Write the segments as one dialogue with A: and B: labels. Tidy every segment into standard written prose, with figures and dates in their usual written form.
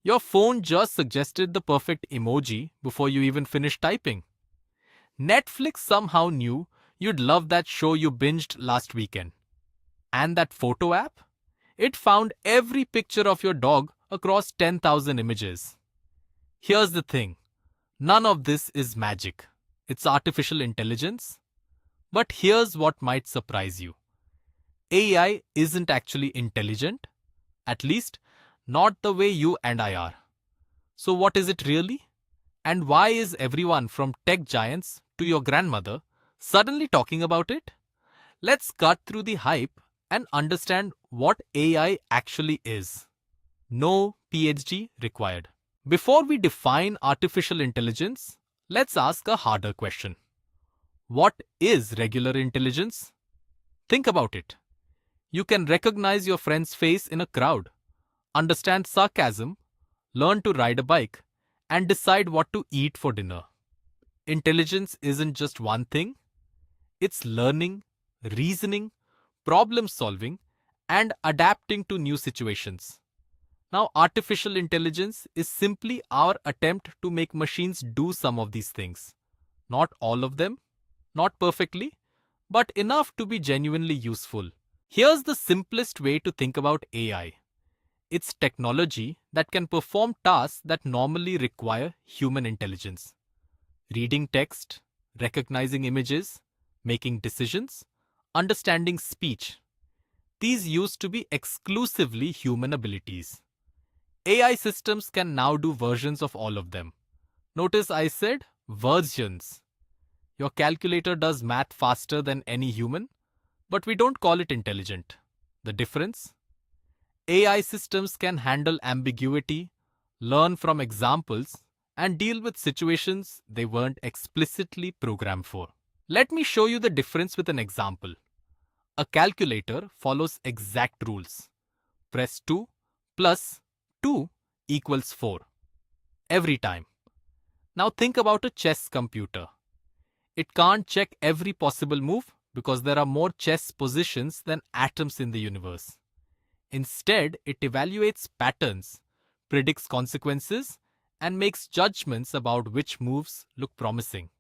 A: Your phone just suggested the perfect emoji before you even finished typing. Netflix somehow knew you'd love that show you binged last weekend. And that photo app? It found every picture of your dog across 10,000 images. Here's the thing, none of this is magic. It's artificial intelligence. But here's what might surprise you. AI isn't actually intelligent, at least not the way you and I are. So what is it really? And why is everyone from tech giants to your grandmother suddenly talking about it? Let's cut through the hype and understand what AI actually is. No PhD required. Before we define artificial intelligence, let's ask a harder question. What is regular intelligence? Think about it. You can recognize your friend's face in a crowd, understand sarcasm, learn to ride a bike, and decide what to eat for dinner. Intelligence isn't just one thing, it's learning, reasoning, problem solving, and adapting to new situations. Now, artificial intelligence is simply our attempt to make machines do some of these things. Not all of them, not perfectly, but enough to be genuinely useful. Here's the simplest way to think about AI. It's technology that can perform tasks that normally require human intelligence. Reading text, recognizing images, making decisions, understanding speech. These used to be exclusively human abilities. AI systems can now do versions of all of them. Notice I said versions. Your calculator does math faster than any human, but we don't call it intelligent. The difference? AI systems can handle ambiguity, learn from examples, and deal with situations they weren't explicitly programmed for. Let me show you the difference with an example. A calculator follows exact rules. Press 2 plus 2 equals 4. Every time. Now think about a chess computer. It can't check every possible move because there are more chess positions than atoms in the universe. Instead, it evaluates patterns, predicts consequences, and makes judgments about which moves look promising.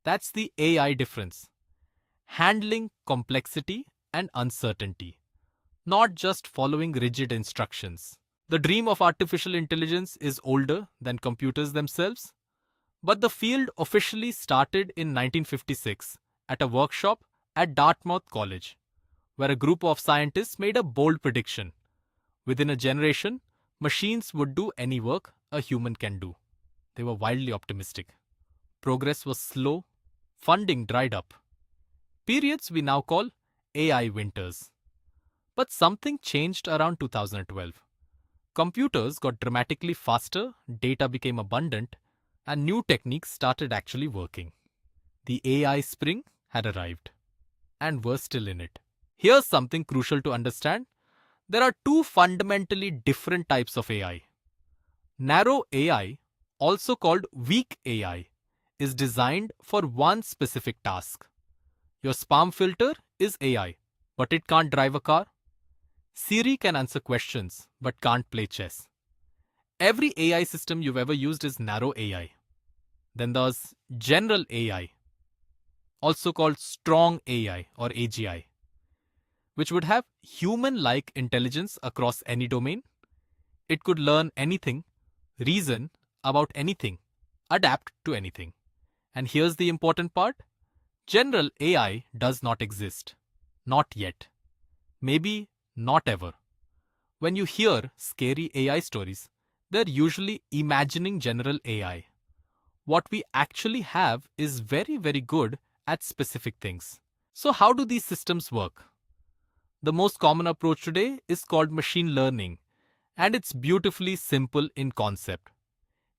A: That's the AI difference. Handling complexity and uncertainty, not just following rigid instructions. The dream of artificial intelligence is older than computers themselves, but the field officially started in 1956 at a workshop at Dartmouth College, where a group of scientists made a bold prediction. Within a generation, machines would do any work a human can do. They were wildly optimistic. Progress was slow, funding dried up. Periods we now call AI winters. But something changed around 2012. Computers got dramatically faster, data became abundant, and new techniques started actually working. The AI spring had arrived, and we're still in it. Here's something crucial to understand. There are two fundamentally different types of AI. Narrow AI, also called weak AI, is designed for one specific task. Your spam filter is AI, but it can't drive a car. Siri can answer questions, but can't play chess. Every AI system you've ever used is narrow AI. Then there's general AI, also called strong AI or AGI, which would have human-like intelligence across any domain. It could learn anything, reason about anything, adapt to anything. And here's the important part. General AI does not exist. Not yet. Maybe not ever. When you hear scary AI stories, they're usually imagining general AI. What we actually have is very, very good at specific things. So how do these systems work? The most common approach today is called machine learning, and it's beautifully simple in concept.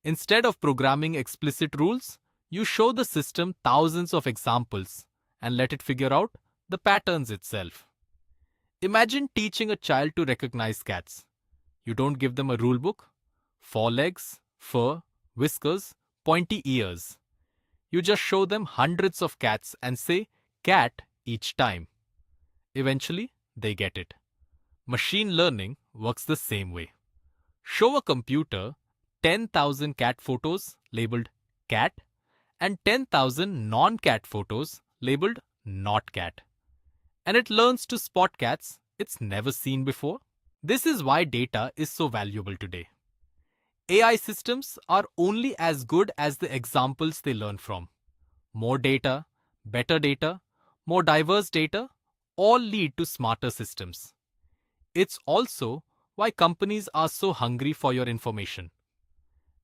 A: Instead of programming explicit rules, you show the system thousands of examples and let it figure out the patterns itself. Imagine teaching a child to recognize cats. You don't give them a rule book, 4 legs, fur, whiskers, pointy ears. You just show them hundreds of cats and say, cat each time. Eventually, they get it. Machine learning works the same way. Show a computer 10,000 cat photos labeled cat and 10,000 non-cat photos labeled not cat. And it learns to spot cats it's never seen before. This is why data is so valuable today. AI systems are only as good as the examples they learn from. More data, better data, more diverse data all lead to smarter systems. It's also why companies are so hungry for your information.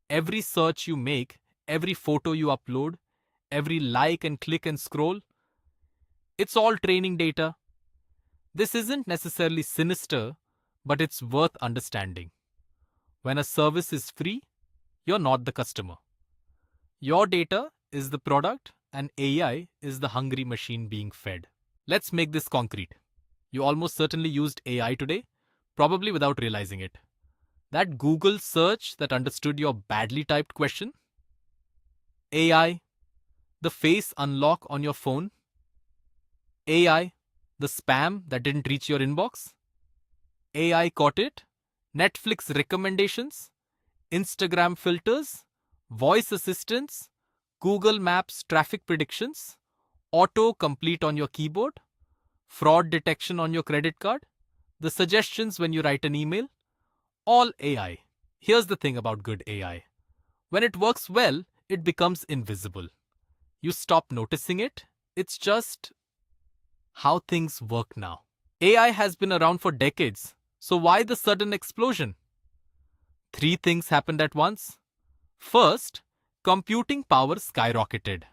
A: Every search you make, every photo you upload, every like and click and scroll, it's all training data. This isn't necessarily sinister, but it's worth understanding. When a service is free, you're not the customer. Your data is the product and AI is the hungry machine being fed. Let's make this concrete. You almost certainly used AI today, probably without realizing it. That Google search that understood your badly typed question? AI, the face unlock on your phone? AI, the spam that didn't reach your inbox? AI caught it? Netflix recommendations? Instagram filters? Voice assistants? Google Maps traffic predictions? Auto complete on your keyboard? Fraud detection on your credit card? The suggestions when you write an email? All AI. Here's the thing about good AI. When it works well, it becomes invisible. You stop noticing it. It's just how things work now. AI has been around for decades, so why the sudden explosion? 3 things happened at once. First, computing power skyrocketed.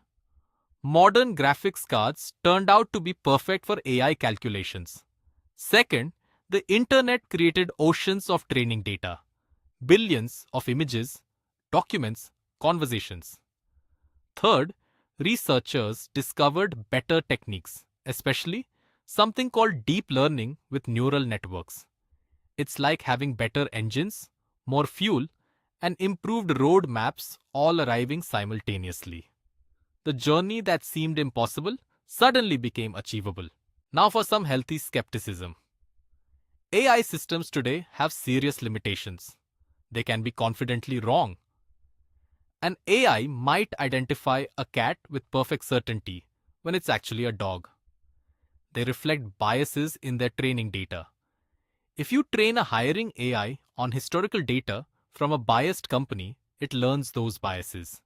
A: Modern graphics cards turned out to be perfect for AI calculations. Second, the internet created oceans of training data, billions of images, documents, conversations. Third, researchers discovered better techniques, especially something called deep learning with neural networks. It's like having better engines, more fuel, and improved road maps all arriving simultaneously. The journey that seemed impossible suddenly became achievable. Now for some healthy skepticism. AI systems today have serious limitations. They can be confidently wrong. An AI might identify a cat with perfect certainty when it's actually a dog. They reflect biases in their training data. If you train a hiring AI on historical data from a biased company, it learns those biases.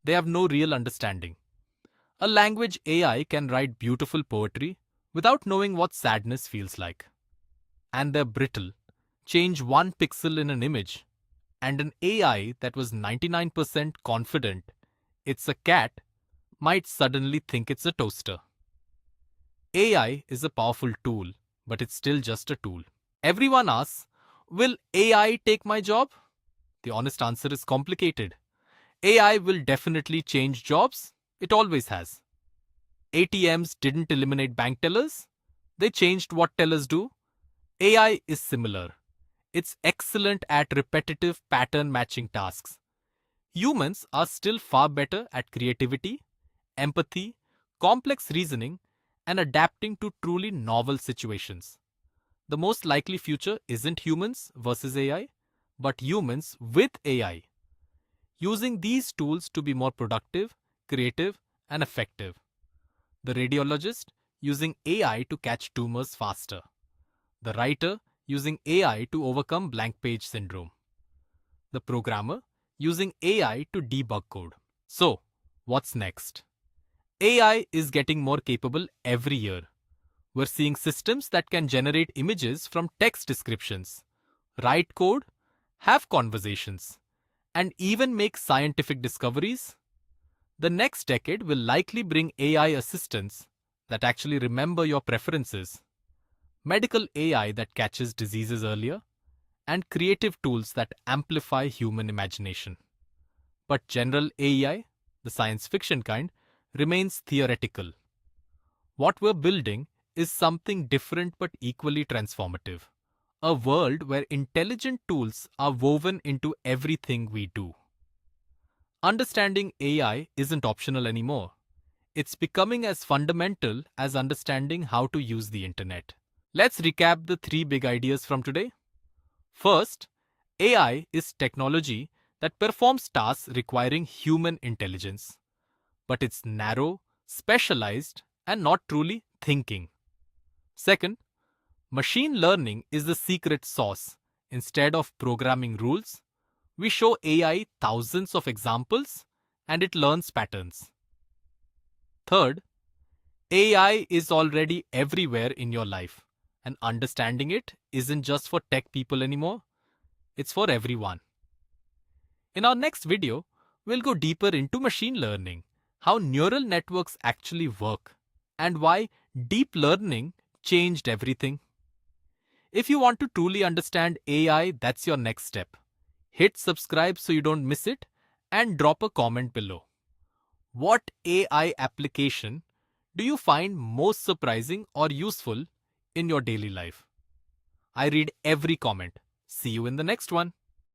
A: They have no real understanding. A language AI can write beautiful poetry without knowing what sadness feels like. And they're brittle. Change one pixel in an image, and an AI that was 99% confident it's a cat might suddenly think it's a toaster. AI is a powerful tool, but it's still just a tool. Everyone asks, will AI take my job? The honest answer is complicated. AI will definitely change jobs. It always has. ATMs didn't eliminate bank tellers. They changed what tellers do. AI is similar. It's excellent at repetitive pattern matching tasks. Humans are still far better at creativity, empathy, complex reasoning, and adapting to truly novel situations. The most likely future isn't humans versus AI, but humans with AI, using these tools to be more productive, creative, and effective. The radiologist using AI to catch tumors faster. The writer using AI to overcome blank page syndrome. The programmer using AI to debug code. So, what's next? AI is getting more capable every year. We're seeing systems that can generate images from text descriptions, write code, have conversations, and even make scientific discoveries. The next decade will likely bring AI assistants that actually remember your preferences, medical AI that catches diseases earlier, and creative tools that amplify human imagination. But general AI, the science fiction kind, remains theoretical. What we're building is something different but equally transformative. A world where intelligent tools are woven into everything we do. Understanding AI isn't optional anymore. It's becoming as fundamental as understanding how to use the internet. Let's recap the 3 big ideas from today. First, AI is technology that performs tasks requiring human intelligence, but it's narrow, specialized, and not truly thinking. Second, machine learning is the secret sauce. Instead of programming rules, we show AI thousands of examples and it learns patterns. Third, AI is already everywhere in your life, and understanding it isn't just for tech people anymore, it's for everyone. In our next video, we'll go deeper into machine learning, how neural networks actually work, and why deep learning changed everything. If you want to truly understand AI, that's your next step. Hit subscribe so you don't miss it, and drop a comment below. What AI application do you find most surprising or useful in your daily life? I read every comment. See you in the next one.